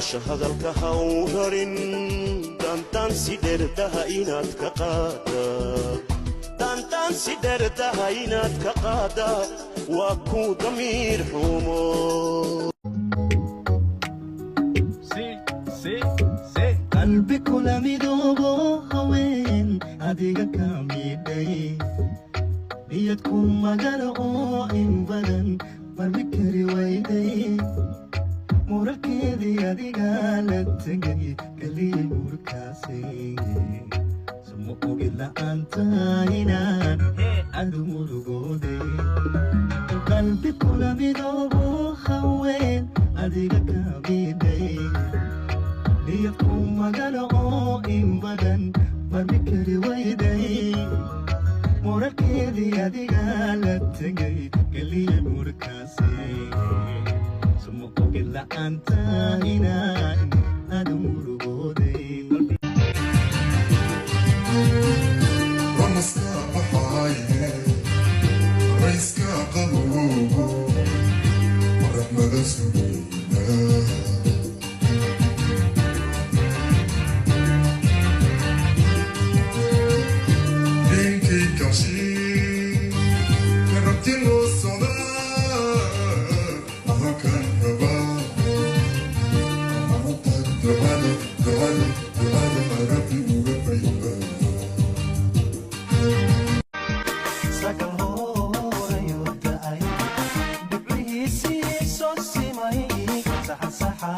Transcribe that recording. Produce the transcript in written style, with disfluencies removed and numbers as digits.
shahadalka hawrarin dantan sidertaha inaad ka qaada dantan sidertaha inaad ka qaada waa ku damiir xumo qalbi kula midoobo haween adiga ka midhay niyad ku magalo oo in badan marmi kari wayday muralkeedii adiga la tegay kaliya murkaasi sama ogi la'aanta inaan adu murugoode qalbi kula midoobo haween adiga ka midhay niyad ku magalo oo in badan marmi kari wayday muralkeedii adiga la tegay kaliya murkaasi sama ogi la'aanta inaan adu murugoode ramaska baxaaye rayska qabowgo raxmada sugayna sagal horayo da'ay biblihiisii soo simay saxan saxa